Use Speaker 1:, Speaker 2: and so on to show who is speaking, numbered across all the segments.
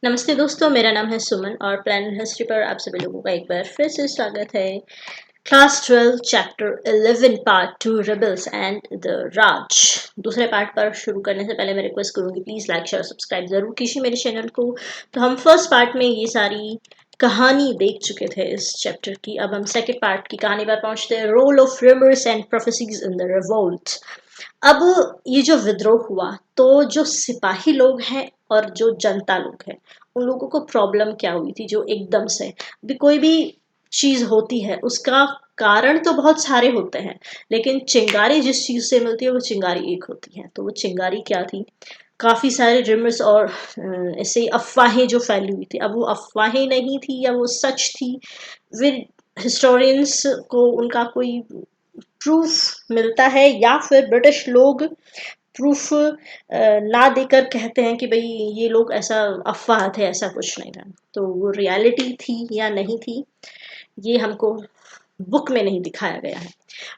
Speaker 1: नमस्ते दोस्तों, मेरा नाम है सुमन और प्लानट हिस्ट्री पर आप सभी लोगों का एक बार फिर से स्वागत है। Class 12 chapter 11 part 2 rebels and the Raj. दूसरे पार्ट पर शुरू करने से पहले मैं रिक्वेस्ट करूंगी, प्लीज लाइक शेयर सब्सक्राइब जरूर कीजिए मेरे चैनल को। तो हम फर्स्ट पार्ट में ये सारी कहानी देख चुके थे इस चैप्टर की। अब हम सेकंड पार्ट की कहानी पर पहुंचते हैं, role of rumours and prophecies in the revolt. अब ये जो विद्रोह हुआ, तो जो सिपाही लोग हैं और जो जनता लोग हैं, उन लोगों को प्रॉब्लम क्या हुई थी जो एकदम से भी कोई भी चीज होती है उसका कारण तो बहुत सारे होते हैं, लेकिन चिंगारी जिस चीज से मिलती है वो चिंगारी एक होती है। तो वो चिंगारी क्या थी? काफी सारे रिमर्स और ऐसे अफवाहें जो फैली हुई थी। अब वो अफवाहें नहीं थी या वो सच थी, फिर हिस्टोरियंस को उनका कोई प्रूफ मिलता है या फिर ब्रिटिश लोग प्रूफ ना देकर कहते हैं कि भाई ये लोग ऐसा अफवाह थे, ऐसा कुछ नहीं था। तो वो रियलिटी थी या नहीं थी, ये हमको बुक में नहीं दिखाया गया है।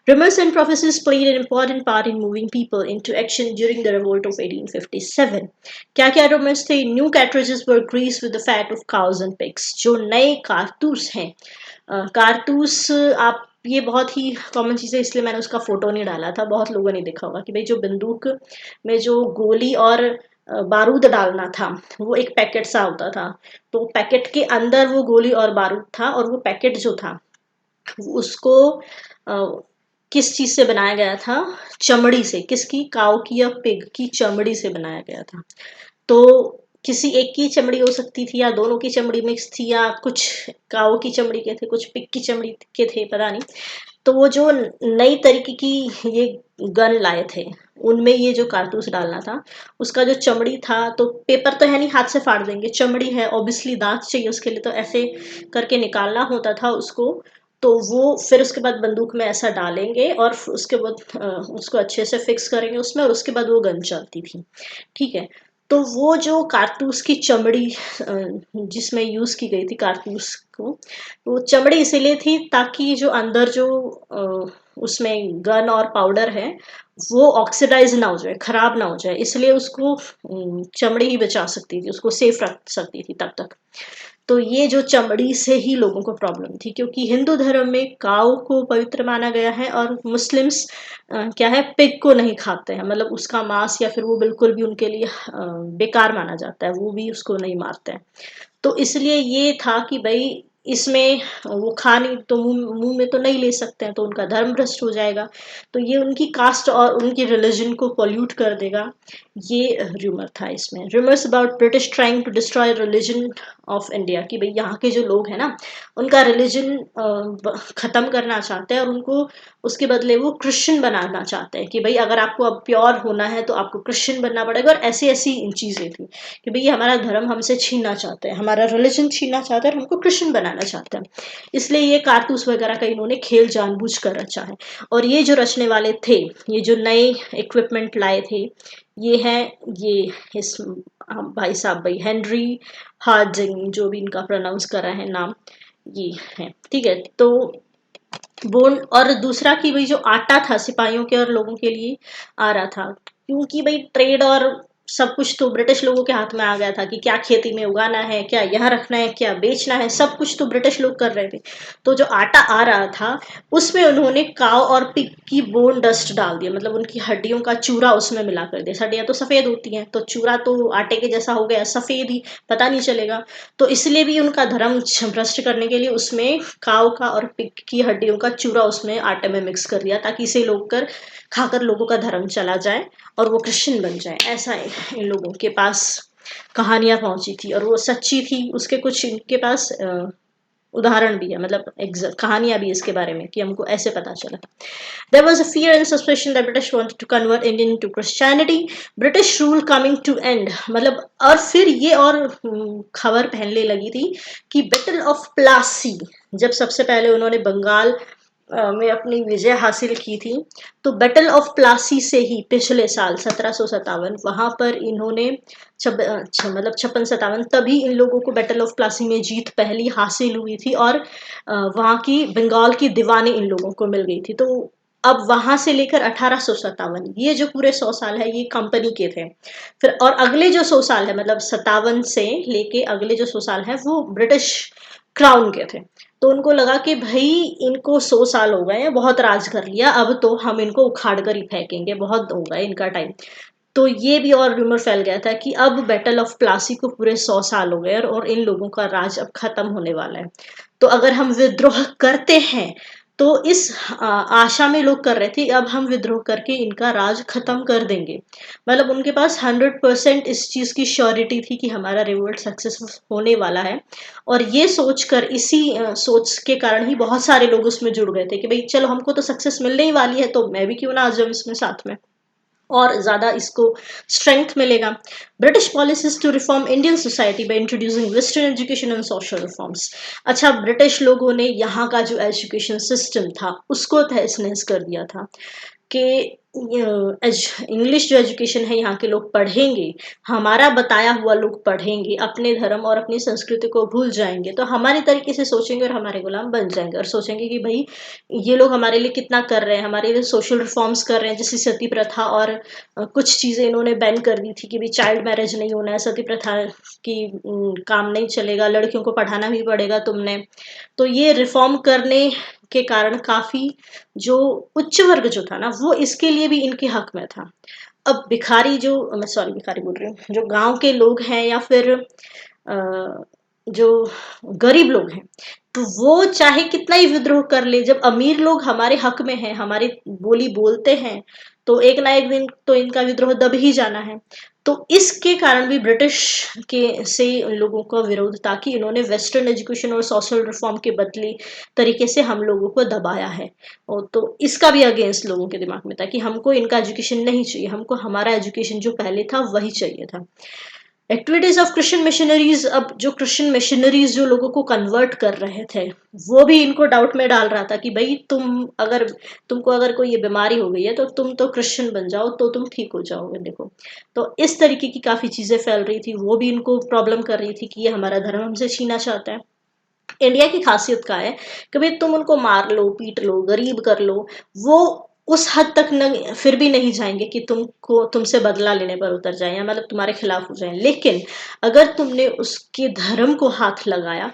Speaker 1: Rumors and prophecies played an important part in moving people into action during the revolt of 1857. क्या क्या rumors थे? New cartridges were greased with the fat of cows and pigs. जो नए कारतूस हैं, कारतूस, आप ये बहुत ही कॉमन चीज़ है इसलिए मैंने उसका फोटो नहीं डाला था। बहुत लोगों ने देखा होगा कि भाई जो बंदूक में जो गोली और बारूद डालना था, वो एक पैकेट सा होता था। तो पैकेट के अंदर वो गोली और बारूद था, और वो पैकेट जो था उसको किस चीज से बनाया गया था? चमड़ी से। किसकी? काऊ की या पिग की चमड़ी से बनाया गया था। तो किसी एक की चमड़ी हो सकती थी या दोनों की चमड़ी मिक्स थी, या कुछ काऊ की चमड़ी के थे, कुछ पिग की चमड़ी के थे, पता नहीं। तो वो जो नई तरीके की ये गन लाए थे, उनमें ये जो कारतूस डालना था, उसका जो चमड़ी था, तो पेपर तो है नहीं हाथ से फाड़ देंगे, चमड़ी है ऑब्वियसली, दांत चाहिए उसके लिए, तो ऐसे करके निकालना होता था उसको। तो वो फिर उसके बाद बंदूक में ऐसा डालेंगे और उसके बाद उसको अच्छे से फिक्स करेंगे उसमें, और उसके बाद वो गन चलती थी। ठीक है। तो वो जो कारतूस की चमड़ी जिसमें यूज की गई थी कारतूस को, वो चमड़ी इसीलिए थी ताकि जो अंदर जो उसमें गन और पाउडर है वो ऑक्सीडाइज ना हो जाए, खराब ना हो जाए, इसलिए उसको चमड़ी ही बचा सकती थी, उसको सेफ रख सकती थी तब तक। तो ये जो चमड़ी से ही लोगों को प्रॉब्लम थी, क्योंकि हिंदू धर्म में काऊ को पवित्र माना गया है और मुस्लिम्स क्या है, पिग को नहीं खाते हैं, मतलब उसका मांस या फिर वो बिल्कुल भी उनके लिए बेकार माना जाता है, वो भी उसको नहीं मारते हैं। तो इसलिए ये था कि भाई इसमें वो खा नहीं तो मुंह में तो नहीं ले सकते हैं, तो उनका धर्म भ्रष्ट हो जाएगा, तो ये उनकी कास्ट और उनकी रिलीजन को पॉल्यूट कर देगा। ये रूमर था इसमें। Rumours about British trying to destroy religion of India, कि भाई यहाँ के जो लोग हैं ना, उनका रिलीजन खत्म करना चाहते हैं और उनको उसके बदले वो क्रिश्चियन बनाना चाहते हैं, कि भाई अगर आपको अब प्योर होना है तो आपको क्रिश्चियन बनना पड़ेगा, और ऐसी ऐसी चीजें थी कि भाई हमारा धर्म हमसे छीनना चाहते हैं, हमारा रिलीजन छीनना चाहते हैं और हमको क्रिश्चियन बनाना चाहते हैं। इसलिए ये कारतूस वगैरह का इन्होंने खेल जानबूझ कर रचा है। और ये जो रचने वाले थे, ये जो नए इक्विपमेंट लाए थे, ये हैं, ये इस भाई साहब, भाई हेनरी हार्डिंग, जो भी इनका प्रोनाउंस कर रहे हैं नाम, ये है। ठीक है। तो बोन और दूसरा कि भाई जो आटा था सिपाहियों के और लोगों के लिए आ रहा था, क्योंकि भाई ट्रेड और सब कुछ तो ब्रिटिश लोगों के हाथ में आ गया था, कि क्या खेती में उगाना है, क्या यहाँ रखना है, क्या बेचना है, सब कुछ तो ब्रिटिश लोग कर रहे थे। तो जो आटा आ रहा था उसमें उन्होंने काव और पिग की बोन डस्ट डाल दिया, मतलब उनकी हड्डियों का चूरा उसमें मिला कर दिया। हड्डियां तो सफेद होती हैं, तो चूरा तो आटे के जैसा हो गया, सफेद ही, पता नहीं चलेगा। तो इसलिए भी उनका धर्म भ्रष्ट करने के लिए उसमें काव का और पिग की हड्डियों का चूरा उसमें आटे में मिक्स कर दिया, ताकि इसे लोग कर खाकर लोगों का धर्म चला जाए और वो क्रिश्चियन बन जाए। ऐसा इन लोगों के पास कहानियां पहुंची थी, और वो सच्ची थी। उसके कुछ इनके पास उदाहरण भी है, मतलब कहानियां भी इसके बारे में, कि हमको ऐसे पता चला। There was a fear and suspicion that British wanted to convert Indian to Christianity. British rule coming to end, मतलब और फिर ये और खबर फैलने लगी थी कि बैटल ऑफ प्लासी, जब सबसे पहले उन्होंने बंगाल में अपनी विजय हासिल की थी, तो बैटल ऑफ प्लासी से ही पिछले साल 1757 वहां पर इन्होंने मतलब 56-57, तभी इन लोगों को बैटल ऑफ प्लासी में जीत पहली हासिल हुई थी, और वहां की बंगाल की दीवानी इन लोगों को मिल गई थी। तो अब वहां से लेकर 1857 ये जो पूरे 100 साल है ये कंपनी के थे। फिर और अगले जो 100 साल है मतलब 57 से लेके अगले जो 100 साल है वो ब्रिटिश क्राउन के थे। तो उनको लगा कि भाई इनको 100 साल हो गए हैं, बहुत राज कर लिया, अब तो हम इनको उखाड़ कर ही फेंकेंगे, बहुत हो गए इनका टाइम। तो ये भी और रूमर फैल गया था कि अब बैटल ऑफ प्लासी को पूरे 100 साल हो गए और इन लोगों का राज अब खत्म होने वाला है। तो अगर हम विद्रोह करते हैं तो इस आशा में लोग कर रहे थे अब हम विद्रोह करके इनका राज खत्म कर देंगे। मतलब उनके पास 100% इस चीज की श्योरिटी थी कि हमारा रिवोल्ट सक्सेसफुल होने वाला है। और ये सोचकर इसी सोच के कारण ही बहुत सारे लोग उसमें जुड़ गए थे कि भाई चलो हमको तो सक्सेस मिलने ही वाली है तो मैं भी क्यों ना आ जाऊं इसमें साथ में, और ज्यादा इसको स्ट्रेंथ मिलेगा। British policies to reform Indian society by introducing western education and social reforms. अच्छा, ब्रिटिश लोगों ने यहाँ का जो एजुकेशन सिस्टम था उसको तहस नहस कर दिया था कि इंग्लिश जो एजुकेशन है यहाँ के लोग पढ़ेंगे, हमारा बताया हुआ लोग पढ़ेंगे, अपने धर्म और अपनी संस्कृति को भूल जाएंगे तो हमारे तरीके से सोचेंगे और हमारे गुलाम बन जाएंगे और सोचेंगे कि भाई ये लोग हमारे लिए कितना कर रहे हैं, हमारे लिए सोशल रिफॉर्म्स कर रहे हैं, जैसे सती प्रथा और कुछ चीजें इन्होंने बैन कर दी थी कि भाई चाइल्ड मैरिज नहीं होना है, सती प्रथा की काम नहीं चलेगा, लड़कियों को पढ़ाना भी पड़ेगा तुमने। तो ये रिफॉर्म करने के कारण काफी जो उच्च वर्ग जो था ना वो इसके लिए भी इनके हक में था। अब भिखारी जो, मैं सॉरी भिखारी बोल रही हूँ, जो गांव के लोग हैं या फिर जो गरीब लोग हैं, तो वो चाहे कितना ही विद्रोह कर ले, जब अमीर लोग हमारे हक में हैं, हमारी बोली बोलते हैं, तो एक ना एक दिन तो इनका विद्रोह दब ही जाना है। तो इसके कारण भी ब्रिटिश के से उन लोगों का विरोध था कि इन्होंने वेस्टर्न एजुकेशन और सोशल रिफॉर्म के बदले तरीके से हम लोगों को दबाया है। और तो इसका भी अगेंस्ट लोगों के दिमाग में था कि हमको इनका एजुकेशन नहीं चाहिए, हमको हमारा एजुकेशन जो पहले था वही चाहिए था। एक्टिविटीज ऑफ क्रिश्चियन मिशनरीज, अब जो क्रिश्चियन मिशनरीज जो लोगों को कन्वर्ट कर रहे थे वो भी इनको डाउट में डाल रहा था कि भाई तुमको अगर कोई ये बीमारी हो गई है तो तुम तो क्रिश्चियन बन जाओ तो तुम ठीक हो जाओगे, देखो। तो इस तरीके की काफी चीजें फैल रही थी, वो भी इनको प्रॉब्लम कर रही थी कि ये हमारा धर्म हमसे छीना चाहता है। इंडिया की खासियत का है कि भाई तुम उनको मार लो, पीट लो, गरीब कर लो, वो उस हद तक न, फिर भी नहीं जाएंगे कि तुमसे बदला लेने पर उतर जाए या मतलब तुम्हारे खिलाफ हो जाए। लेकिन अगर तुमने उसके धर्म को हाथ लगाया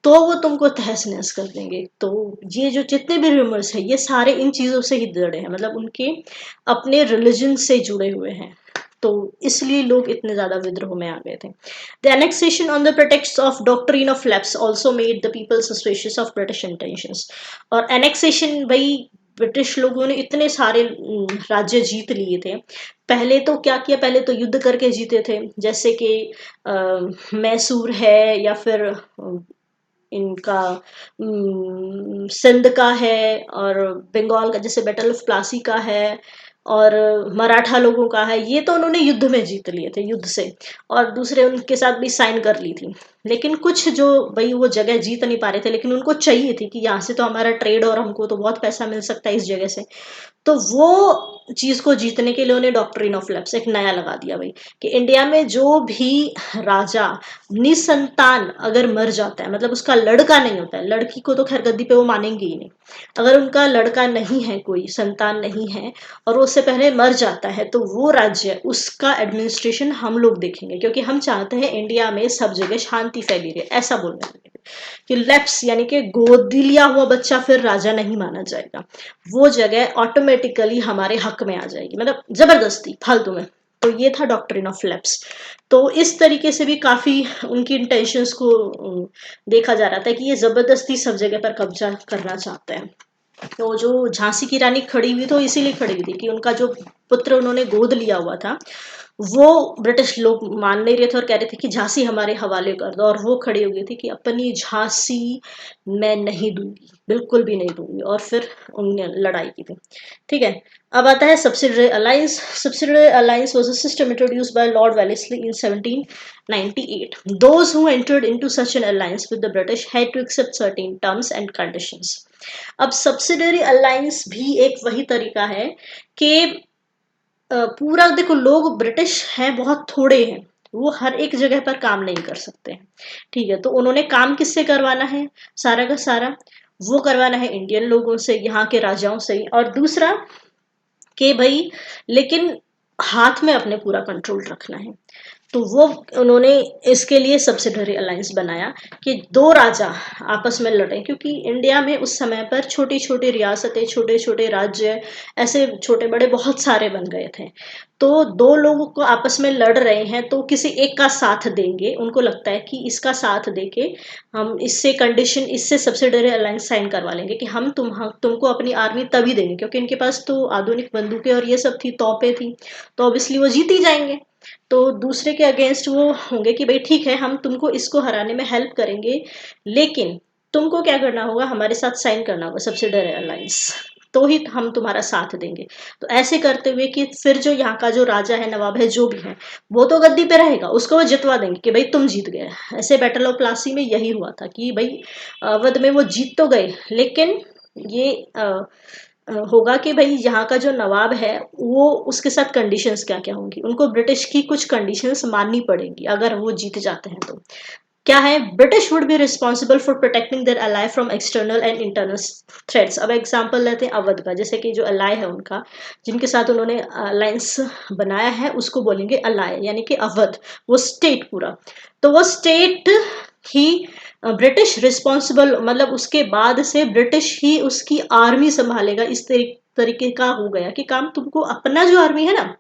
Speaker 1: तो वो तुमको तहस नहस कर देंगे। तो ये जो जितने भी रूमर्स है ये सारे इन चीजों से ही जुड़े हैं, मतलब उनके अपने रिलीजन से जुड़े हुए हैं। तो इसलिए लोग इतने ज्यादा विद्रोह में आ गए थे। The annexation on the pretext of doctrine of lapse also made the people suspicious of British intentions। और एनेक्सेशन, भाई ब्रिटिश लोगों ने इतने सारे राज्य जीत लिए थे। पहले तो क्या किया, पहले तो युद्ध करके जीते थे, जैसे कि मैसूर है या फिर इनका सिंध का है, और बंगाल का जैसे बैटल ऑफ प्लासी का है, और मराठा लोगों का है, ये तो उन्होंने युद्ध में जीत लिए थे, युद्ध से। और दूसरे उनके साथ भी साइन कर ली थी। लेकिन कुछ जो भाई वो जगह जीत नहीं पा रहे थे, लेकिन उनको चाहिए थी कि यहाँ से तो हमारा ट्रेड और हमको तो बहुत पैसा मिल सकता है इस जगह से। तो वो चीज को जीतने के लिए उन्हें डॉक्ट्रिन ऑफ लैप्स एक नया लगा दिया भाई, कि इंडिया में जो भी राजा निसंतान अगर मर जाता है, मतलब उसका लड़का नहीं होता है, लड़की को तो खैर गद्दी पे वो मानेंगे ही नहीं, अगर उनका लड़का नहीं है, कोई संतान नहीं है और वो उससे पहले मर जाता है, तो वो राज्य उसका एडमिनिस्ट्रेशन हम लोग देखेंगे, क्योंकि हम चाहते हैं इंडिया में सब जगह शांति फैली रहे, ऐसा बोलने लगे कि लेप्स यानी कि गोद लिया हुआ बच्चा फिर राजा नहीं माना जाएगा, वो जगह ऑटोमेटिकली हमारे हक में आ जाएगी, मतलब जबरदस्ती फालतू में। तो ये था डॉक्ट्रिन ऑफ लैप्स। तो इस तरीके से भी काफी उनकी इंटेंशंस को देखा जा रहा था कि ये जबरदस्ती सब जगह पर कब्जा करना चाहते हैं। तो जो झांसी की रानी खड़ी हुई तो इसीलिए खड़ी हुई थी कि उनका जो पुत्र उन्होंने गोद लिया हुआ था वो ब्रिटिश लोग मान नहीं रहे थे और कह रहे थे कि झांसी हमारे हवाले कर दो, और वो खड़ी हो गई थी कि अपनी झांसी मैं नहीं दूंगी, बिल्कुल भी नहीं दूंगी, और फिर उन्होंने लड़ाई की थी। ठीक है, अब आता है subsidiary alliance. Subsidiary alliance was a system introduced by Lord Wellesley in 1798। Those who entered into such an alliance with the British had to accept certain terms and conditions। अब सब्सिडरी अलायंस भी एक वही तरीका है कि पूरा देखो, लोग ब्रिटिश हैं बहुत थोड़े हैं, वो हर एक जगह पर काम नहीं कर सकते हैं। ठीक है, तो उन्होंने काम किससे करवाना है, सारा का सारा वो करवाना है इंडियन लोगों से, यहाँ के राजाओं से ही। और दूसरा कि भाई लेकिन हाथ में अपने पूरा कंट्रोल रखना है। तो वो उन्होंने इसके लिए सब्सिडरी अलायंस बनाया कि दो राजा आपस में लड़े, क्योंकि इंडिया में उस समय पर छोटी छोटी रियासतें, छोटे छोटे राज्य, ऐसे छोटे बड़े बहुत सारे बन गए थे। तो दो लोगों को आपस में लड़ रहे हैं तो किसी एक का साथ देंगे, उनको लगता है कि इसका साथ देके हम इससे कंडीशन, इससे सब्सिडरी अलायंस साइन करवा लेंगे कि हम तुमको अपनी आर्मी तभी देंगे, क्योंकि इनके पास तो आधुनिक बंदूकें और ये सब थी, तोपें थी, तो ऑब्वियसली वो जीत ही जाएंगे। तो दूसरे के अगेंस्ट वो होंगे कि भाई ठीक है, हम तुमको इसको हराने में हेल्प करेंगे, लेकिन तुमको क्या करना होगा, हमारे साथ साइन करना होगा सब्सिडरी अलायंस, तो ही हम तुम्हारा साथ देंगे। तो ऐसे करते हुए कि फिर जो यहाँ का जो राजा है, नवाब है, जो भी है, वो तो गद्दी पे रहेगा, उसको वो जितवा देंगे कि भाई तुम जीत गए। ऐसे बैटल ऑफ प्लासी में यही हुआ था कि भाई अवध में वो जीत तो गए, लेकिन ये होगा कि भाई यहाँ का जो नवाब है वो, उसके साथ कंडीशंस क्या क्या होंगी, उनको ब्रिटिश की कुछ कंडीशंस माननी पड़ेगी अगर वो जीत जाते हैं तो। क्या है, British would be responsible for protecting their ally from external and internal threats. अब एग्जांपल लेते हैं अवध का, जैसे कि जो अलाई है उनका, जिनके साथ उन्होंने अलायंस बनाया है, उसको बोलेंगे अलाई, यानी कि अवध, वो स्टेट पूरा। तो वो स्टेट ही ब्रिटिश रिस्पॉन्सिबल, मतलब उसके बाद से ब्रिटिश ही उसकी आर्मी संभालेगा। इस तरीके का हो गया कि काम तुमको अपना जो आर्मी है ना,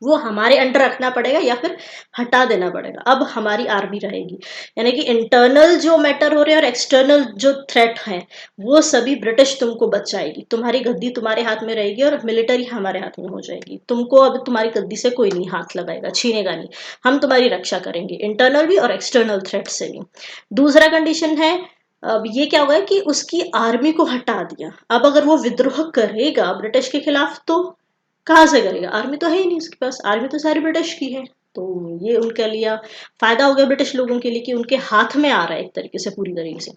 Speaker 1: वो हमारे अंडर रखना पड़ेगा या फिर हटा देना पड़ेगा, अब हमारी आर्मी रहेगी। यानी कि इंटरनल जो मैटर हो रहे हैं और एक्सटर्नल जो थ्रेट है, वो सभी ब्रिटिश तुमको बचाएगी, तुम्हारी गद्दी तुम्हारे हाथ में रहेगी और मिलिट्री हमारे हाथ में हो जाएगी। तुमको अब तुम्हारी गद्दी से कोई नहीं हाथ लगाएगा, छीनेगा नहीं, हम तुम्हारी रक्षा करेंगे, इंटरनल भी और एक्सटर्नल थ्रेट से भी। दूसरा कंडीशन है, अब ये क्या होगा कि उसकी आर्मी को हटा दिया, अब अगर वो विद्रोह करेगा ब्रिटिश के खिलाफ तो कहाँ से करेगा, आर्मी तो है ही नहीं उसके पास, आर्मी तो सारी ब्रिटिश की है। तो ये उनके लिए फायदा हो गया ब्रिटिश लोगों के लिए कि उनके हाथ में आ रहा है एक तरीके से, पूरी तरीके से।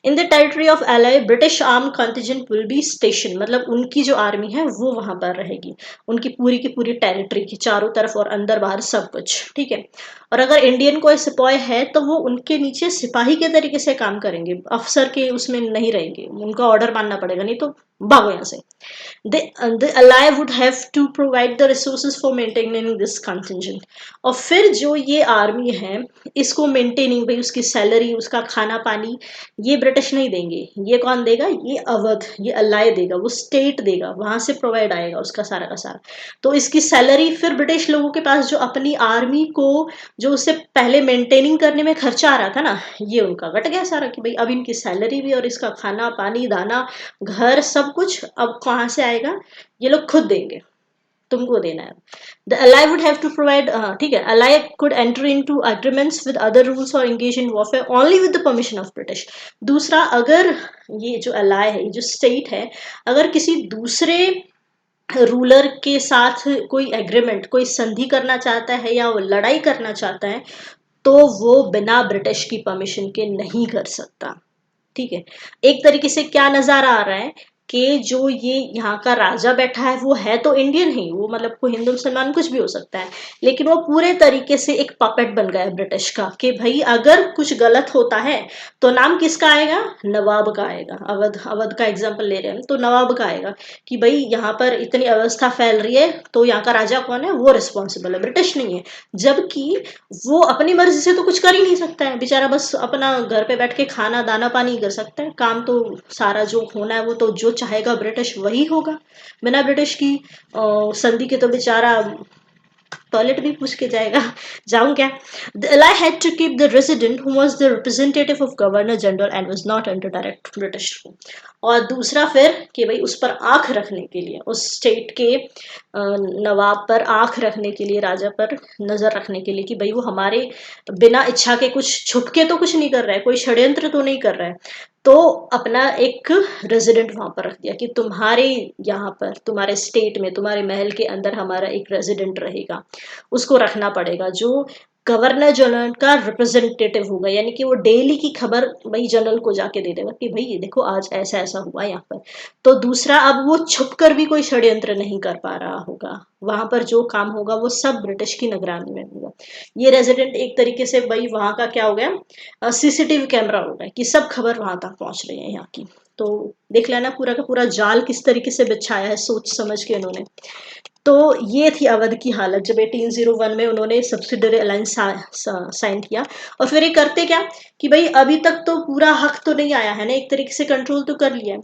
Speaker 1: In the territory of ally British arm contingent will be station, मतलब उनकी जो आर्मी है वो वहां पर रहेगी, उनकी की पूरी टेरिटरी की चारों तरफ और अंदर बाहर सब कुछ, ठीक है। और अगर इंडियन कोई सिपाही है तो वो उनके नीचे सिपाही के तरीके से काम करेंगे, अफसर के उसमें नहीं रहेंगे, उनका ऑर्डर मानना पड़ेगा, नहीं तो भागो यहाँ से। The ally would have to provide the resources for maintaining this contingent। और फिर जो ये आर्मी है, इसको मेंटेनिंग, भाई उसकी सैलरी, उसका खाना पानी, ये ब्रिटिश नहीं देंगे, ये कौन देगा, ये अवध, ये अलाई देगा, वो स्टेट देगा, वहां से प्रोवाइड आएगा उसका सारा का सारा। तो इसकी सैलरी फिर ब्रिटिश लोगों के पास, जो अपनी आर्मी को, जो उससे पहले मेंटेनिंग करने में खर्चा आ रहा था ना, ये उनका घट गया सारा, कि भाई अब इनकी सैलरी भी और इसका खाना पानी दाना घर सब कुछ अब कहाँ से आएगा, ये लोग खुद देंगे, तुमको देना है। The ally would have to provide, ठीक है, ally could enter into agreements with other rules और engage in warfare only with the permission of British. दूसरा, अगर ये जो अलाई है, ये जो स्टेट है, अगर किसी दूसरे रूलर के साथ कोई एग्रीमेंट, कोई संधि करना चाहता है या वो लड़ाई करना चाहता है, तो वो बिना ब्रिटिश की परमिशन के नहीं कर सकता, ठीक है। एक तरीके से क्या नजारा आ रहा है कि जो ये यहाँ का राजा बैठा है वो है तो इंडियन ही, वो मतलब कोई हिंदू मुसलमान कुछ भी हो सकता है, लेकिन वो पूरे तरीके से एक पपेट बन गया है ब्रिटिश का, कि भाई अगर कुछ गलत होता है तो नाम किसका आएगा, नवाब का आएगा। अवध अवध का एग्जाम्पल ले रहे हैं तो नवाब का आएगा कि भाई यहाँ पर इतनी अवस्था फैल रही है, तो यहाँ का राजा कौन है, वो रिस्पॉन्सिबल है, ब्रिटिश नहीं है। जबकि वो अपनी मर्जी से तो कुछ कर ही नहीं सकता है बेचारा, बस अपना घर पे बैठ के खाना दाना पानी कर सकता है, काम तो सारा जो होना है वो तो जो चाहेगा ब्रिटिश वही होगा, बिना ब्रिटिश की संधि के तो बेचारा टॉयलेट भी पूछ के जाएगा, जाऊं क्या। The ally had to keep the resident who was the representative of governor general and was not under direct British. और दूसरा फिर कि भाई उस पर आंख रखने के लिए, उस स्टेट के नवाब पर आंख रखने के लिए, राजा पर नजर रखने के लिए, कि भाई वो हमारे बिना इच्छा के कुछ छुप के तो कुछ नहीं कर रहा है, कोई षड्यंत्र तो नहीं कर रहा है। तो अपना एक रेजिडेंट वहां पर रख दिया कि तुम्हारे यहाँ पर, तुम्हारे स्टेट में, तुम्हारे महल के अंदर हमारा एक रेजिडेंट रहेगा, उसको रखना पड़ेगा, जो गवर्नर जनरल का रिप्रेजेंटेटिव होगा, यानी कि वो डेली की खबर भाई जनरल को जाके दे देगा कि भाई ये देखो आज ऐसा ऐसा हुआ यहाँ पर। तो दूसरा, अब वो छुप कर भी कोई षड्यंत्र नहीं कर पा रहा होगा, वहां पर जो काम होगा वो सब ब्रिटिश की निगरानी में होगा। ये रेजिडेंट एक तरीके से भाई वहां का क्या हो गया, सीसीटीवी कैमरा हो गया, कि सब खबर वहां तक पहुंच रही है यहाँ की। तो देख लेना पूरा का पूरा जाल किस तरीके से बिछाया है सोच समझ के इन्होंने। तो ये थी अवध की हालत जब 1801 में उन्होंने सब्सिडरी अलायंस साइन किया। और फिर ये करते क्या कि भाई अभी तक तो पूरा हक तो नहीं आया है ना, एक तरीके से कंट्रोल तो कर लिया है।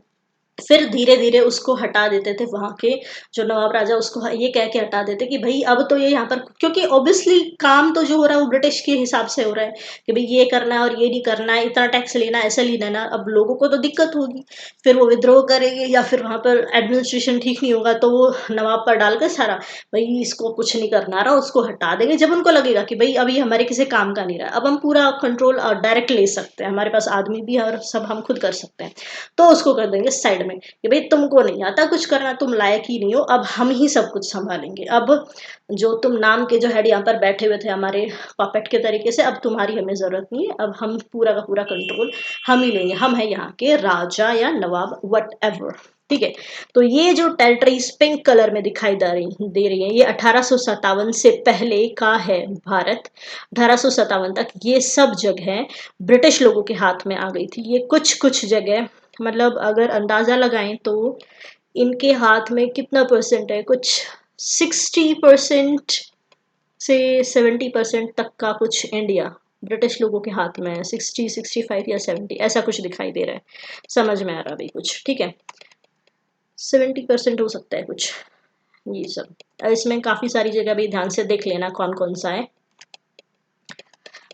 Speaker 1: फिर धीरे धीरे उसको हटा देते थे वहां के जो नवाब राजा, उसको ये कह के हटा देते कि भाई अब तो ये यहाँ पर, क्योंकि ऑब्वियसली काम तो जो हो रहा है वो ब्रिटिश के हिसाब से हो रहा है कि भाई ये करना है और ये नहीं करना है, इतना टैक्स लेना है, ऐसा लेना है ना। अब लोगों को तो दिक्कत होगी, फिर वो विद्रोह करेंगे या फिर वहां पर एडमिनिस्ट्रेशन ठीक नहीं होगा तो वो नवाब पर डालकर सारा भाई इसको कुछ नहीं करना रहा, उसको हटा देंगे जब उनको लगेगा कि भाई अभी हमारे किसी काम का नहीं रहा, अब हम पूरा कंट्रोल डायरेक्ट ले सकते हैं, हमारे पास आदमी भी है और सब हम खुद कर सकते हैं, तो उसको कर देंगे साइड में कि भाई तुमको नहीं आता कुछ करना, तुम लायक ही नहीं हो, अब हम ही सब कुछ संभालेंगे। अब जो तुम नाम के जो हेड यहाँ पर बैठे हुए थे हमारे पपेट के तरीके से, अब तुम्हारी हमें जरूरत नहीं है, अब हम पूरा का पूरा कंट्रोल हम ही लेंगे, हम है यहाँ के राजा या नवाब वट एवर। ठीक है, तो ये जो टेरिटरीज पिंक कलर में दिखाई दे रही है, ये 1857 से पहले का है भारत। 1857 तक ये सब जगह ब्रिटिश लोगों के हाथ में आ गई थी। ये कुछ कुछ जगह, मतलब अगर अंदाजा लगाएं तो इनके हाथ में कितना परसेंट है, कुछ 60% से 70% तक का कुछ इंडिया ब्रिटिश लोगों के हाथ में है। 60, 65 या 70 ऐसा कुछ दिखाई दे रहा है, समझ में आ रहा है भाई कुछ। ठीक है, 70% हो सकता है कुछ ये सब। इसमें काफी सारी जगह भी ध्यान से देख लेना कौन कौन सा है।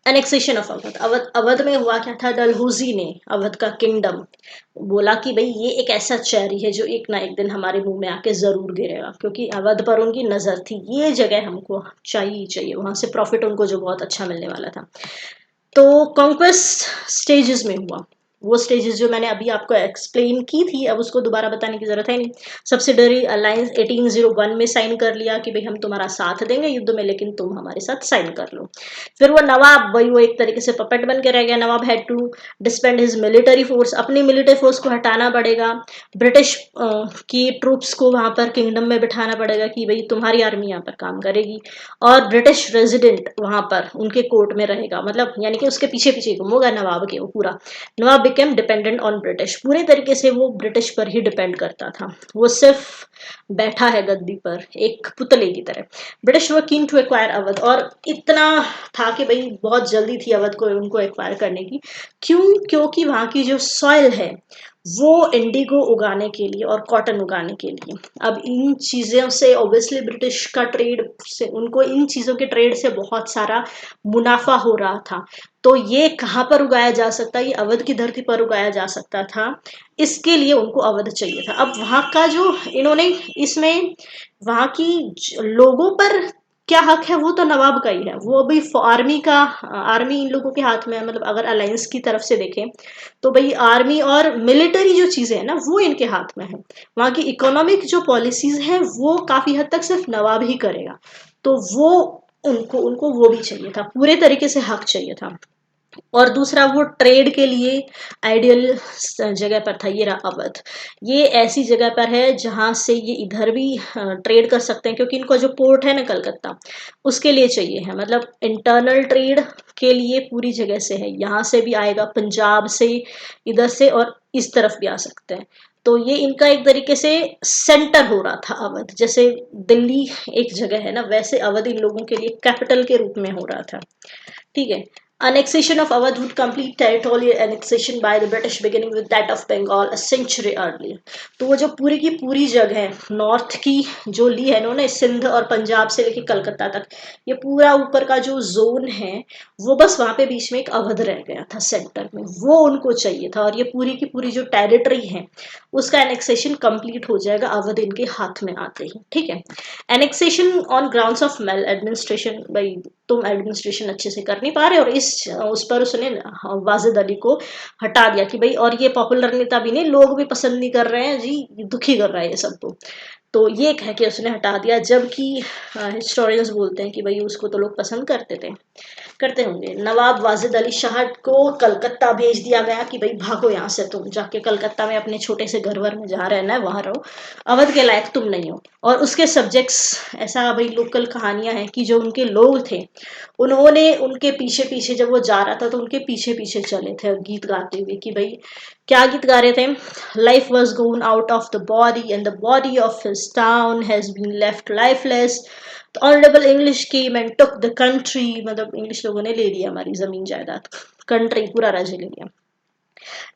Speaker 1: एनेक्सेशन ऑफ अवध, अवध में हुआ क्या था, डलहौजी ने अवध का किंगडम बोला कि भाई ये एक ऐसा चेरी है जो एक ना एक दिन हमारे मुंह में आके जरूर गिरेगा, क्योंकि अवध पर उनकी नजर थी, ये जगह हमको चाहिए चाहिए, वहां से प्रॉफिट उनको जो बहुत अच्छा मिलने वाला था। तो कॉन्क्वेस्ट स्टेजेस में हुआ, वो स्टेजेस जो मैंने अभी आपको एक्सप्लेन की थी, अब उसको दोबारा बताने की जरूरत है नहीं। सब्सिडरी अलायंस 1801 में साइन कर लिया कि भाई हम तुम्हारा साथ देंगे युद्ध में, लेकिन तुम हमारे साथ साइन कर लो। फिर वो नवाब भाई वो एक तरीके से पपेट बन के रह गया, Nawab had to disband his military force, अपनी मिलिटरी फोर्स को हटाना पड़ेगा, ब्रिटिश की ट्रूप्स को वहां पर किंगडम में बिठाना पड़ेगा कि भाई तुम्हारी आर्मी यहाँ पर काम करेगी, और ब्रिटिश रेजिडेंट वहां पर उनके कोर्ट में रहेगा, मतलब यानी कि उसके पीछे पीछे घूमोगा नवाब के वो पूरा। नवाब बिकेम डिपेंडेंट ऑन ब्रिटिश, पूरे तरीके से वो ब्रिटिश पर ही डिपेंड करता था, वो सिर्फ बैठा है गद्दी पर एक पुतले की तरह। British were keen to acquire Awadh, और इतना था कि भाई बहुत जल्दी थी अवध को उनको एक्वायर करने की। क्यों? क्योंकि वहां की जो सॉइल है वो इंडिगो उगाने के लिए और कॉटन उगाने के लिए, अब इन चीजों से ऑब्वियसली ब्रिटिश का ट्रेड से, उनको इन चीजों के ट्रेड से बहुत सारा मुनाफा हो रहा था। तो ये कहाँ पर उगाया जा सकता है, ये अवध की धरती पर उगाया जा सकता था, इसके लिए उनको अवध चाहिए था। अब वहां का जो इन्होंने इसमें वहां की लोगों पर क्या हक है, वो तो नवाब का ही है, वो अभी आर्मी का, आर्मी इन लोगों के हाथ में है, मतलब अगर अलायंस की तरफ से देखें तो भाई आर्मी और मिलिट्री जो चीजें हैं ना वो इनके हाथ में है। वहां की इकोनॉमिक जो पॉलिसीज है वो काफी हद तक सिर्फ नवाब ही करेगा, तो वो उनको उनको वो भी चाहिए था, पूरे तरीके से हक चाहिए था। और दूसरा वो ट्रेड के लिए आइडियल जगह पर था, ये रहा अवध। ये ऐसी जगह पर है जहां से ये इधर भी ट्रेड कर सकते हैं, क्योंकि इनको जो पोर्ट है ना कलकत्ता, उसके लिए चाहिए है, मतलब इंटरनल ट्रेड के लिए पूरी जगह से है, यहाँ से भी आएगा, पंजाब से, इधर से, और इस तरफ भी आ सकते हैं। तो ये इनका एक तरीके से सेंटर हो रहा था अवध, जैसे दिल्ली एक जगह है ना, वैसे अवध इन लोगों के लिए कैपिटल के रूप में हो रहा था। ठीक है, annexation of Awadh would complete territorial annexation by the British beginning with that of Bengal a century earlier। तो वो जो पूरी की पूरी जगह है नॉर्थ की जो ली है इन्होंने, सिंध और पंजाब से लेके कलकत्ता तक, ये पूरा ऊपर का जो जोन है वो बस वहां पे बीच में एक अवध रह गया था सेंटर में, वो उनको चाहिए था, और ये पूरी की पूरी जो टेरिटरी है उसका एनेक्सेशन कंप्लीट हो जाएगा अवध इनके हाथ में आते ही। ठीक है, annexation on grounds of male administration, भाई तुम एडमिनिस्ट्रेशन अच्छे से कर नहीं पा रहे, और इस उस पर उसने वाजिद अली को हटा दिया कि भाई, और ये पॉपुलर नेता भी नहीं, लोग भी पसंद नहीं कर रहे हैं जी, दुखी कर रहा है ये सब। तो ये कह के उसने हटा दिया, जबकि हिस्टोरियंस बोलते हैं कि भाई उसको तो लोग पसंद करते थे, करते होंगे। नवाब वाजिद अली शाह को कलकत्ता भेज दिया गया कि भाई भागो यहाँ से, तुम जाके कलकत्ता में अपने छोटे से घर वर में जहाँ रहना है वहां रहो, अवध के लायक तुम नहीं हो। और उसके सब्जेक्ट्स, ऐसा भाई लोकल कहानियां हैं कि जो उनके लोग थे उन्होंने उनके पीछे पीछे, जब वो जा रहा था तो उनके पीछे पीछे चले थे गीत गाते हुए कि भाई क्या गीत गा रहे थे? Life was gone out of the body and the body of his town has been left lifeless. Honourable English came and took the country, मतलब इंग्लिश लोगों ने ले लिया हमारी जमीन जायदाद, कंट्री पूरा राज्य ले लिया।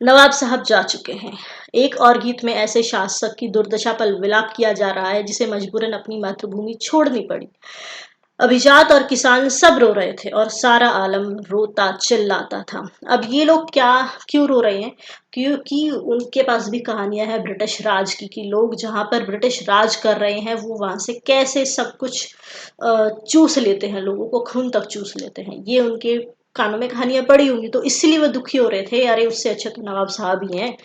Speaker 1: नवाब साहब जा चुके हैं। एक और गीत में ऐसे शासक की दुर्दशा पर विलाप किया जा रहा है जिसे मजबूरन अपनी मातृभूमि छोड़नी पड़ी। अभिजात और किसान सब रो रहे थे और सारा आलम रोता चिल्लाता था। अब ये लोग क्या क्यों रो रहे हैं? क्योंकि उनके पास भी कहानियां हैं ब्रिटिश राज की, कि लोग जहां पर ब्रिटिश राज कर रहे हैं वो वहां से कैसे सब कुछ चूस लेते हैं, लोगों को खून तक चूस लेते हैं। ये उनके कानों में कहानियां पड़ी होंगी, तो इसलिए वो दुखी हो रहे थे। अरे उससे अच्छे तो नवाब साहब ही हैं,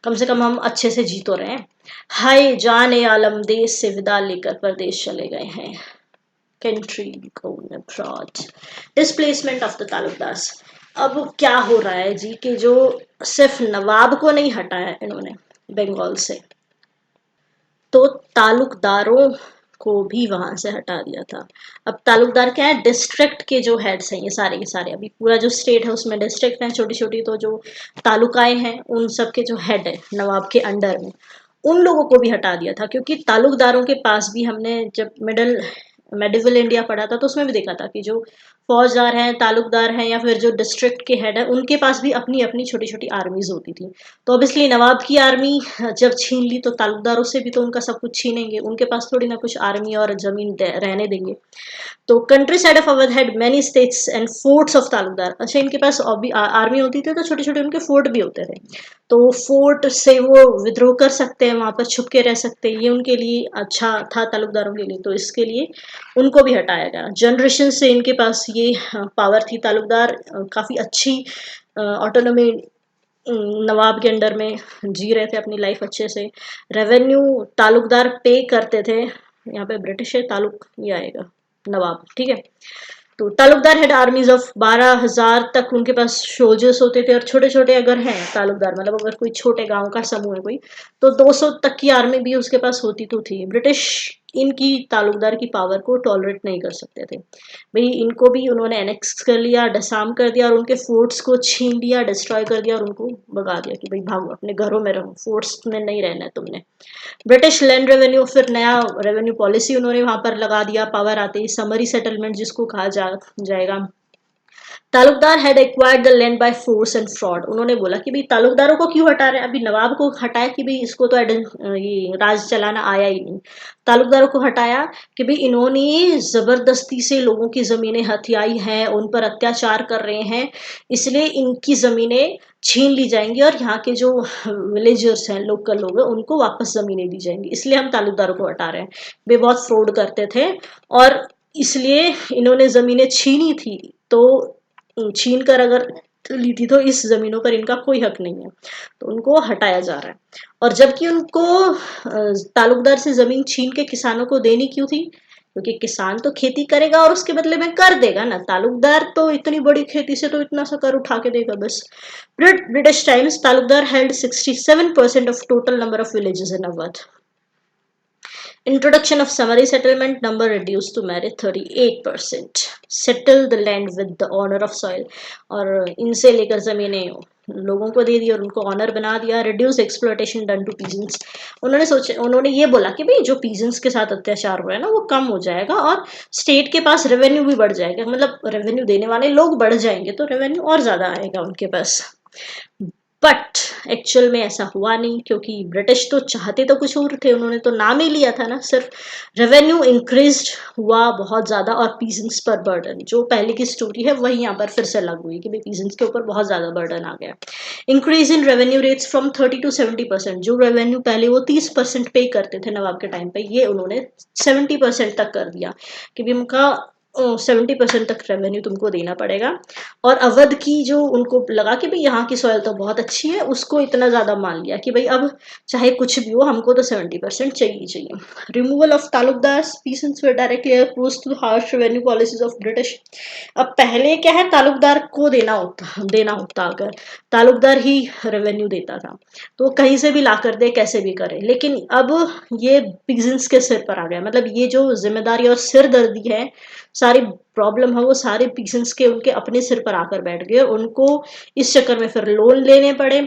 Speaker 1: कम से कम हम अच्छे से जी तो रहे हैं। हाय जाने आलम देश से विदा लेकर परदेश चले गए हैं। Country gone abroad, displacement of the taluqdars. अब क्या हो रहा है जी, कि जो सिर्फ नवाब को नहीं हटाया इन्होंने बंगाल से, तो तालुकदारों को भी वहां से हटा दिया था। अब तालुकदार क्या है? डिस्ट्रिक्ट के जो हेड्स हैं, ये सारे के सारे, अभी पूरा जो स्टेट है उसमें डिस्ट्रिक्ट हैं छोटी छोटी, तो जो तालुकाएं हैं उन सब के जो हेड है नवाब के अंडर में, उन लोगों को भी हटा दिया था। क्योंकि तालुकदारों के पास भी, हमने जब मेडिवल इंडिया पढ़ा था तो उसमें भी देखा था कि जो फौजदार हैं, तालुकदार हैं, या फिर जो डिस्ट्रिक्ट के हेड है, उनके पास भी अपनी अपनी छोटी छोटी आर्मीज होती थी। तो ऑब्वियसली नवाब की आर्मी जब छीन ली तो तालुकदारों से भी तो उनका सब कुछ छीनेंगे, उनके पास थोड़ी ना कुछ आर्मी और जमीन रहने देंगे। तो country side of Awadh had many states and forts of Talukdar. अच्छा, इनके पास आर्मी होती थी तो छोटे छोटे उनके फोर्ट भी होते थे, तो फोर्ट से वो विद्रोह कर सकते हैं, वहां पर छुप के रह सकते हैं। ये उनके लिए अच्छा था तालुकदारों के लिए, तो इसके लिए उनको भी हटाया गया। जनरेशन से इनके पास ये पावर थी। तालुकदार काफी अच्छी ऑटोनॉमी नवाब के अंडर में जी रहे थे अपनी लाइफ अच्छे से। रेवेन्यू तालुकदार पे करते थे। यहाँ पे ब्रिटिश है, तालुक ये आएगा नवाब, ठीक है। तो तालुकदार हेड आर्मीज ऑफ 12,000 तक उनके पास सोल्जर्स होते थे, और छोटे छोटे अगर हैं तालुकदार, मतलब अगर कोई छोटे गांव का समूह है कोई, तो 200 तक की आर्मी भी उसके पास होती तो थी। ब्रिटिश इनकी तालुकदार की पावर को टॉलरेट नहीं कर सकते थे। भाई इनको भी उन्होंने एनेक्स कर लिया, डिसार्म कर दिया, और उनके फोर्ट्स को छीन लिया, डिस्ट्रॉय कर दिया, और उनको भगा दिया कि भाई भागो अपने घरों में रहो, फोर्ट्स में नहीं रहना है तुमने। ब्रिटिश लैंड रेवेन्यू, फिर नया रेवेन्यू पॉलिसी उन्होंने वहां पर लगा दिया पावर आते ही, समरी सेटलमेंट जिसको कहा जाएगा। Talukdar had acquired the land by force and fraud. उन्होंने बोला कि भाई तालुकदारों को क्यों हटा रहे हैं, अभी नवाब को हटाया कि भाई इसको तो ये राज चलाना आया ही नहीं। तालुकदारों को हटाया कि भाई इन्होंने जबरदस्ती से लोगों की जमीनें हथियाई हैं, उन पर अत्याचार कर रहे हैं, इसलिए इनकी जमीनें छीन ली जाएंगी, और यहाँ के जो विलेजर्स हैं, लोकल लोग हैं, उनको वापस जमीनें दी जाएंगी। इसलिए हम तालुकदारों को हटा रहे हैं। वे बहुत फ्रॉड करते थे, और इसलिए इन्होंने जमीनें छीनी थी, तो छीन कर अगर ली थी तो इस जमीनों पर इनका कोई हक नहीं है, तो उनको हटाया जा रहा है। और जबकि उनको तालुकदार से जमीन छीन के किसानों को देनी क्यों थी? क्योंकि किसान तो खेती करेगा और उसके बदले में कर देगा ना, तालुकदार तो इतनी बड़ी खेती से तो इतना सा कर उठा के देगा बस। British times, Talukdar held 67% of total number of villages in Awadh. Introduction of summary settlement, number reduced to mere 38%. Settle the land with the honor of soil. और इनसे लेकर जमीनें लोगों को दे दी और उनको ऑनर बना दिया। Reduce exploitation done to peasants. उन्होंने ये बोला कि भाई जो पीजेंट्स के साथ अत्याचार हो रहा है ना वो कम हो जाएगा, और स्टेट के पास रेवेन्यू भी बढ़ जाएगा, मतलब रेवेन्यू देने वाले लोग बढ़ जाएंगे तो रेवेन्यू और ज्यादा आएगा उनके पास। बट एक्चुअल में ऐसा हुआ नहीं, क्योंकि ब्रिटिश तो चाहते तो कुछ और थे, उन्होंने तो नाम ही लिया था ना सिर्फ। रेवेन्यू इंक्रीज हुआ बहुत ज्यादा, और पीजेंट्स पर बर्डन, जो पहले की स्टोरी है वही यहाँ पर फिर से लागू हुई कि भाई पीजेंट्स के ऊपर बहुत ज्यादा बर्डन आ गया। Increase in revenue rates from 30 to 70%। जो रेवेन्यू पहले वो 30% पे करते थे नवाब के टाइम पे, ये उन्होंने 70% तक कर दिया कि भी उनका 70% तक रेवेन्यू तुमको देना पड़ेगा। और अवध की जो उनको लगा कि भाई यहाँ की सॉइल तो बहुत अच्छी है, उसको इतना ज्यादा मान लिया कि भाई अब चाहे कुछ भी हो हमको तो 70% चाहिए चाहिए। Removal of Talukdar, peasants were directly opposed too harsh revenue policies of British. अब पहले क्या है, तालुकदार को देना होता अगर तालुकदार ही रेवेन्यू देता था तो कहीं से भी ला कर दे, कैसे भी करे, लेकिन अब ये पीजेंट्स के सिर पर आ गया। मतलब ये जो जिम्मेदारी और सिरदर्दी है, सारी प्रॉब्लम है, वो सारे पीसेंट्स के उनके अपने सिर पर आकर बैठ गए, और उनको इस चक्कर में फिर लोन लेने पड़े,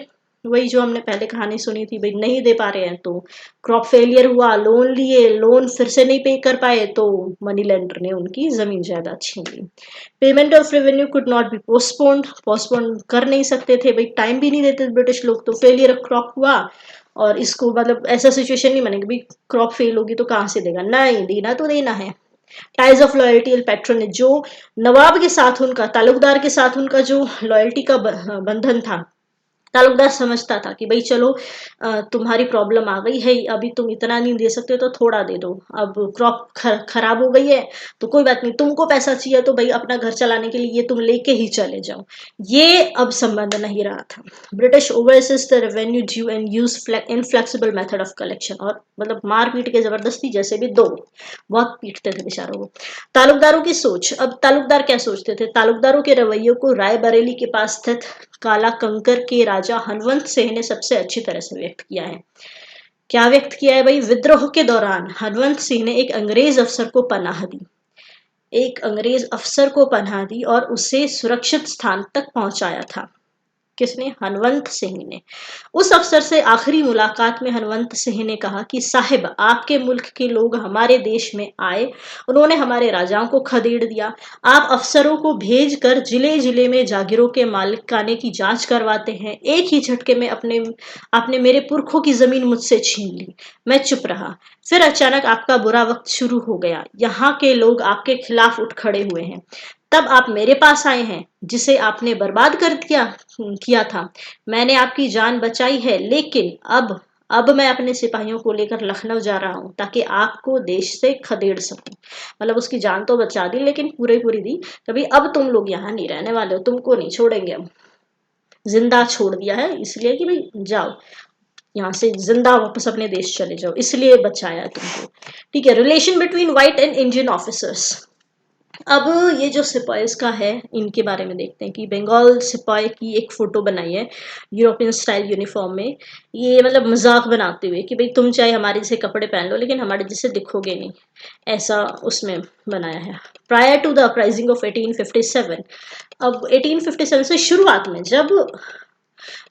Speaker 1: वही जो हमने पहले कहानी सुनी थी, भाई नहीं दे पा रहे हैं तो क्रॉप फेलियर हुआ, लोन लिए, लोन फिर से नहीं पे कर पाए तो मनी लेंडर ने उनकी जमीन जायदाद छीन ली। Payment of revenue could not be postponed, postpone कर नहीं सकते थे, भाई टाइम भी नहीं देते ब्रिटिश लोग, तो फेलियर ऑफ क्रॉप हुआ। और इसको मतलब ऐसा सिचुएशन नहीं बनेगी भाई क्रॉप फेल होगी तो कहाँ से देगा, नहीं देना तो देना है। Ties of loyalty and patronage, जो नवाब के साथ उनका, तालुकदार के साथ उनका जो लॉयल्टी का बंधन था, तालुकदार समझता था कि भाई चलो तुम्हारी प्रॉब्लम आ गई है, अभी तुम इतना नहीं दे सकते तो थोड़ा दे दो, अब क्रॉप खराब हो गई है तो कोई बात नहीं, तुमको पैसा चाहिए तो भाई अपना घर चलाने के लिए ये तुम लेके ही चले जाओ। ये अब संबंध नहीं रहा था। British overseas the revenue due and use inflexible method of collection, और मतलब मार पीट के जबरदस्ती, जैसे भी दो, बहुत पीटते थे बेचारों को। तालुकदारों की सोच, अब तालुकदार क्या सोचते थे, तालुकदारों के रवैयों को रायबरेली के पास स्थित काला कंकर के राजा हनवंत सिंह ने सबसे अच्छी तरह से व्यक्त किया है। क्या व्यक्त किया है भाई, विद्रोह के दौरान हनवंत सिंह ने एक अंग्रेज अफसर को पनाह दी, एक अंग्रेज अफसर को पनाह दी और उसे सुरक्षित स्थान तक पहुंचाया था। किसने, हनवंत सिंह ने। उस अफसर से आखिरी मुलाकात में हनवंत सिंह ने कहा कि साहिब, आपके मुल्क के लोग हमारे देश में आए, उन्होंने हमारे राजाओं को खदेड़ दिया, आप अफसरों को भेज कर जिले जिले में जागीरों के मालिकाने की जांच करवाते हैं, एक ही झटके में आपने मेरे पुरखों की जमीन मुझसे छीन ली। मैं चुप रहा। फिर अचानक आपका बुरा वक्त शुरू हो गया, यहाँ के लोग आपके खिलाफ उठ खड़े हुए हैं, तब आप मेरे पास आए हैं जिसे आपने बर्बाद कर किया था। मैंने आपकी जान बचाई है, लेकिन अब मैं अपने सिपाहियों को लेकर लखनऊ जा रहा हूं ताकि आपको देश से खदेड़ सकूं। मतलब उसकी जान तो बचा दी लेकिन पूरी पूरी दी, कभी अब तुम लोग यहाँ नहीं रहने वाले हो, तुमको नहीं छोड़ेंगे, हम जिंदा छोड़ दिया है इसलिए कि भाई जाओ यहाँ से जिंदा वापस अपने देश चले जाओ, इसलिए बचाया है तुमको। ठीक है, relation between white and Indian officers. अब ये जो सिपाहीज का है इनके बारे में देखते हैं कि बंगाल सिपाही की एक फोटो बनाई है यूरोपियन स्टाइल यूनिफॉर्म में, ये मतलब मजाक बनाते हुए कि भाई तुम चाहे हमारे जैसे कपड़े पहन लो लेकिन हमारे जैसे दिखोगे नहीं, ऐसा उसमें बनाया है। Prior to the uprising of 1857, अब 1857 से शुरुआत में जब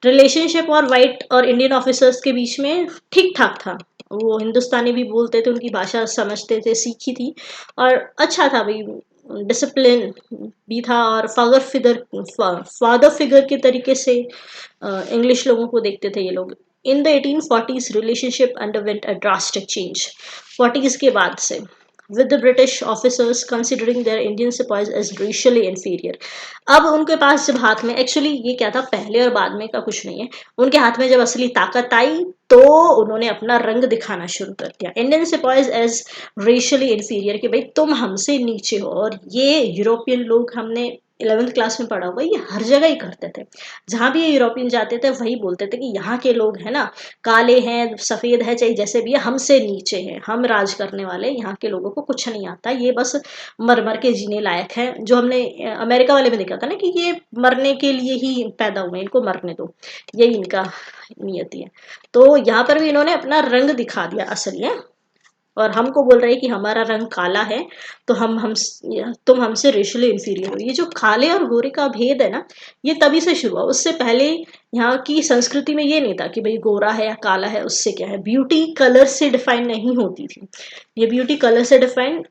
Speaker 1: रिलेशनशिप और वाइट और इंडियन ऑफिसर्स के बीच में ठीक ठाक था, वो हिंदुस्तानी भी बोलते थे, उनकी भाषा समझते थे, सीखी थी, और अच्छा था भाई, डिसिप्लिन भी था, और फादर फिगर के तरीके से इंग्लिश लोगों को देखते थे ये लोग। In the 1840s relationship underwent a drastic change, 40s के बाद से, with the British officers considering their Indian sepoys as racially inferior। अब उनके पास जब हाथ में, एक्चुअली ये क्या था, पहले और बाद में का कुछ नहीं है, उनके हाथ में जब असली ताकत आई तो उन्होंने अपना रंग दिखाना शुरू कर दिया, इंडियन सिपाहीज एज रेशियली इंफीरियर, कि भाई तुम हमसे नीचे हो। और ये यूरोपियन लोग, हमने 11th क्लास में पढ़ा हुआ, ये हर जगह ही करते थे, जहां भी ये यूरोपियन जाते थे वही बोलते थे कि यहाँ के लोग है ना, काले हैं सफेद है चाहे जैसे भी है, हमसे नीचे हैं, हम राज करने वाले, यहाँ के लोगों को कुछ नहीं आता, ये बस मर मर के जीने लायक है। जो हमने अमेरिका वाले में देखा था ना कि ये मरने के लिए ही पैदा हुए, इनको मरने दो, यही इनका नियति है। तो यहाँ पर भी इन्होंने अपना रंग दिखा दिया असली है, और हमको बोल रहे हैं कि हमारा रंग काला है तो हम तुम हमसे रेशियली इंफीरियर हो। ये जो काले और गोरे का भेद है ना, ये तभी से शुरू हुआ, उससे पहले यहाँ की संस्कृति में ये नहीं था कि भाई गोरा है या काला है उससे क्या है, ब्यूटी कलर से डिफाइन नहीं होती थी, ये ब्यूटी कलर से डिफाइन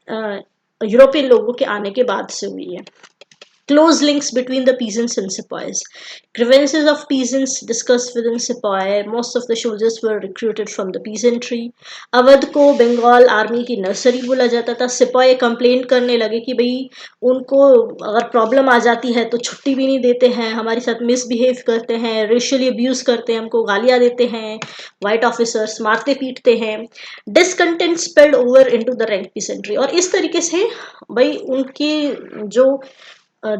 Speaker 1: यूरोपियन लोगों के आने के बाद से हुई है। Close links between the peasants and sepoys. Grievances of peasants discussed within sepoy. Most of the soldiers were recruited from the peasantry. Awadh को बंगाल आर्मी की नर्सरी बोला जाता था। सिपाही कंप्लेन करने लगे कि भाई उनको अगर प्रॉब्लम आ जाती है तो छुट्टी भी नहीं देते हैं, हमारे साथ मिसबिहेव करते हैं, रेशियली अब्यूज करते हैं, हमको गालियां देते हैं, वाइट ऑफिसर्स मारते पीटते हैं। Discontent spread over into the rank peasantry, और इस तरीके से भाई उनकी जो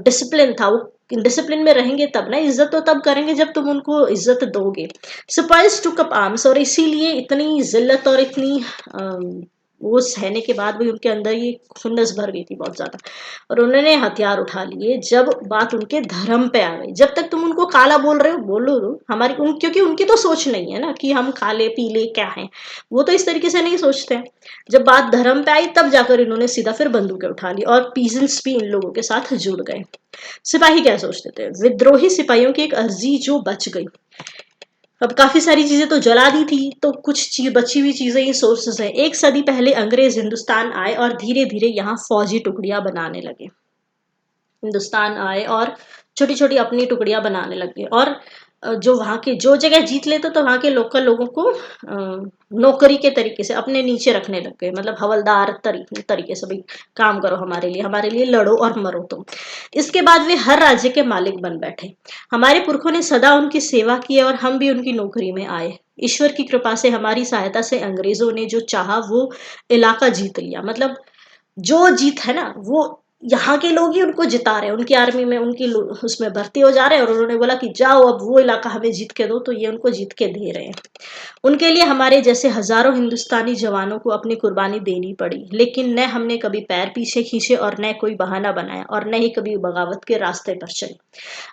Speaker 1: डिसिप्लिन था, वो डिसिप्लिन में रहेंगे तब ना, इज्जत तो तब करेंगे जब तुम उनको इज्जत दोगे। सिपाहीज टुक अप आर्म्स, और इसीलिए इतनी जिल्लत और इतनी वो सहने के बाद भी उनके अंदर ये खुन्नस भर गई थी बहुत ज्यादा, और उन्होंने हथियार उठा लिए जब बात उनके धर्म पे आ गई। जब तक तुम उनको काला बोल रहे हो बोलो दो, क्योंकि उनकी तो सोच नहीं है ना कि हम काले पीले क्या हैं, वो तो इस तरीके से नहीं सोचते हैं। जब बात धर्म पे आई तब जाकर इन्होंने सीधा फिर बंदूकें उठा ली, और पीजेंट्स भी इन लोगों के साथ जुड़ गए। सिपाही क्या सोचते थे, विद्रोही सिपाहियों की एक अर्जी जो बच गई, अब काफी सारी चीजें तो जला दी थी, तो कुछ चीज बची हुई चीजें ये सोर्सेस है। एक सदी पहले अंग्रेज हिंदुस्तान आए और धीरे धीरे यहाँ फौजी टुकड़ियां बनाने लगे। हिंदुस्तान आए और छोटी छोटी अपनी टुकड़ियां बनाने लगे, और जो वहाँ के जो जगह जीत लेते तो वहाँ के लोकल लोगों को नौकरी के तरीके से अपने नीचे रखने लग गए, मतलब हवलदार तरीके से, भाई काम करो हमारे लिए लड़ो और मरो तुम। इसके बाद वे हर राज्य के मालिक बन बैठे। हमारे पुरखों ने सदा उनकी सेवा की और हम भी उनकी नौकरी में आए। ईश्वर की कृपा से हमारी सहायता से अंग्रेजों ने जो चाहा वो इलाका जीत लिया। मतलब जो जीत है ना, वो यहाँ के लोग ही उनको जिता रहे हैं, उनकी आर्मी में उनकी उसमें भर्ती हो जा रहे हैं, और उन्होंने बोला कि जाओ अब वो इलाका हमें जीत के दो, तो ये उनको जीत के दे रहे हैं। उनके लिए हमारे जैसे हजारों हिंदुस्तानी जवानों को अपनी कुर्बानी देनी पड़ी, लेकिन न हमने कभी पैर पीछे खींचे और न कोई बहाना बनाया, और न ही कभी बगावत के रास्ते पर चले।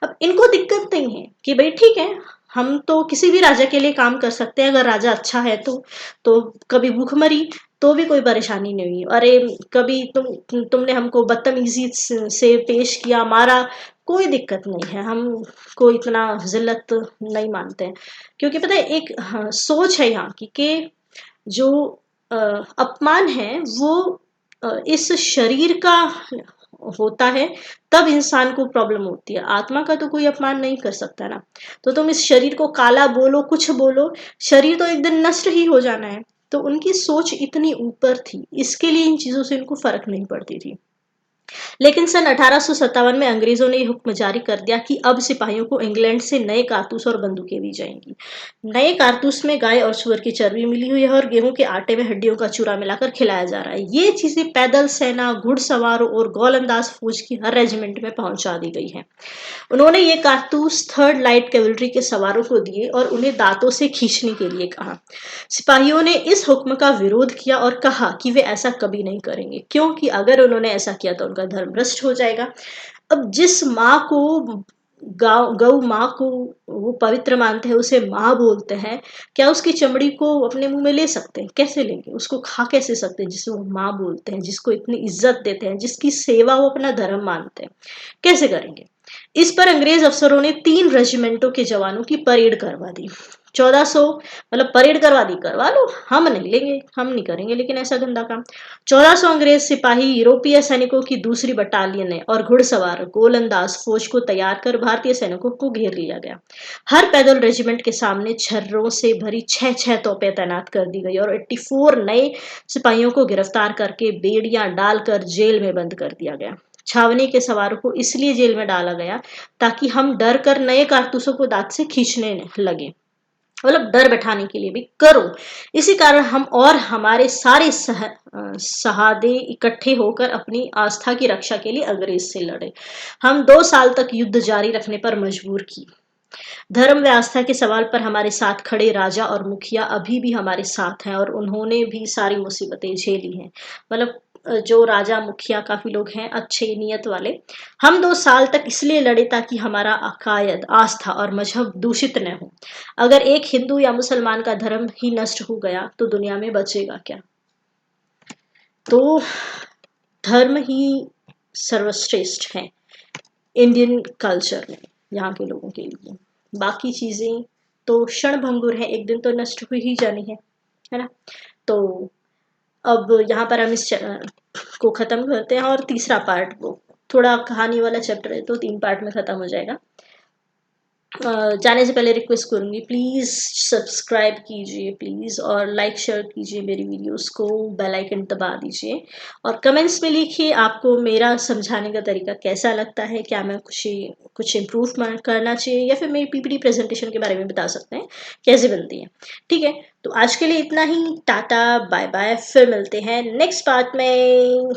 Speaker 1: अब इनको दिक्कत नहीं है कि भाई ठीक है, हम तो किसी भी राजा के लिए काम कर सकते हैं, अगर राजा अच्छा है तो कभी भूखमरी तो भी कोई परेशानी नहीं हुई। अरे कभी तुमने हमको बदतमीजी से पेश किया, मारा, कोई दिक्कत नहीं है, हम को इतना जिल्लत नहीं मानते हैं। क्योंकि पता है एक, हाँ, सोच है यहाँ की कि जो अ, अपमान है वो इस शरीर का होता है, तब इंसान को प्रॉब्लम होती है। आत्मा का तो कोई अपमान नहीं कर सकता ना। तो तुम इस शरीर को काला बोलो, कुछ बोलो, शरीर तो एक दिन नष्ट ही हो जाना है। तो उनकी सोच इतनी ऊपर थी, इसके लिए इन चीजों से इनको फर्क नहीं पड़ती थी। लेकिन सन 1857 में अंग्रेजों ने हुक्म जारी कर दिया कि अब सिपाहियों को इंग्लैंड से नए कारतूस और बंदूकें दी जाएंगी। नए कारतूस में गाय और सुअर की चर्बी मिली हुई है, और गेहूं के आटे में हड्डियों का चूरा मिलाकर खिलाया जा रहा है। ये चीजें पैदल सेना, घुड़सवारों और गोलंदाज फौज की हर रेजिमेंट में पहुंचा दी गई है। उन्होंने ये कारतूस थर्ड लाइट कैवलरी के सवारों को दिए और उन्हें दांतों से खींचने के लिए कहा। सिपाहियों ने इस हुक्म का विरोध किया और कहा कि वे ऐसा कभी नहीं करेंगे, क्योंकि अगर उन्होंने ऐसा किया तो उनका धर्म भ्रष्ट हो जाएगा। अब जिस माँ को, गौ माँ को वो पवित्र मानते हैं, उसे माँ बोलते हैं, क्या उसकी चमड़ी को अपने मुंह में ले सकते हैं? कैसे लेंगे? उसको खा कैसे सकते हैं जिसे वो माँ बोलते हैं, जिसको इतनी इज्जत देते हैं, जिसकी सेवा वो अपना धर्म मानते हैं? कैसे करेंगे? इस पर अंग्रेज अफसरों ने 3 रेजिमेंटों के जवानों की परेड करवा दी। 1400, मतलब परेड करवा दी, करवा लो, हम नहीं लेंगे, हम नहीं करेंगे लेकिन ऐसा गंदा काम। 1400 अंग्रेज सिपाही यूरोपीय सैनिकों की दूसरी बटालियन ने और घुड़सवार गोलंदाज फौज को तैयार कर भारतीय सैनिकों को घेर लिया गया। हर पैदल रेजिमेंट के सामने छर्रों से भरी 6-6 तोपें तैनात कर दी गई, और 84 नए सिपाहियों को गिरफ्तार करके बेड़ियां डालकर जेल में बंद कर दिया गया। छावनी के सवारों को इसलिए जेल में डाला गया ताकि हम डर कर नए कारतूसों को दांत से खींचने लगे, मतलब डर बैठाने के लिए भी करो। इसी कारण हम और हमारे सारे सहादे इकट्ठे होकर अपनी आस्था की रक्षा के लिए अंग्रेज से लड़े। हम 2 साल तक युद्ध जारी रखने पर मजबूर की। धर्म व आस्था के सवाल पर हमारे साथ खड़े राजा और मुखिया अभी भी हमारे साथ हैं, और उन्होंने भी सारी मुसीबतें झेली हैं। मतलब जो राजा मुखिया काफी लोग हैं अच्छे नीयत वाले। हम 2 साल तक इसलिए लड़े ताकि हमारा अकायद, आस्था और मजहब दूषित न हो। अगर एक हिंदू या मुसलमान का धर्म ही नष्ट हो गया तो दुनिया में बचेगा क्या? तो धर्म ही सर्वश्रेष्ठ है इंडियन कल्चर में, यहाँ के लोगों के लिए। बाकी चीजें तो क्षण भंगुर है, एक दिन तो नष्ट हुई ही जानी है ना। तो अब यहाँ पर हम इस को खत्म करते हैं, और तीसरा पार्ट, वो थोड़ा कहानी वाला चैप्टर है तो 3 पार्ट में खत्म हो जाएगा। जाने से पहले रिक्वेस्ट करूंगी, प्लीज सब्सक्राइब कीजिए प्लीज, और लाइक शेयर कीजिए मेरी वीडियोस को, बेल आइकन दबा दीजिए, और कमेंट्स में लिखिए आपको मेरा समझाने का तरीका कैसा लगता है, क्या मैं कुछ इम्प्रूव करना चाहिए, या फिर मेरी पीपीटी प्रेजेंटेशन के बारे में बता सकते हैं कैसे बनती है। ठीक है, तो आज के लिए इतना ही। टाटा बाय बाय, फिर मिलते हैं नेक्स्ट पार्ट में।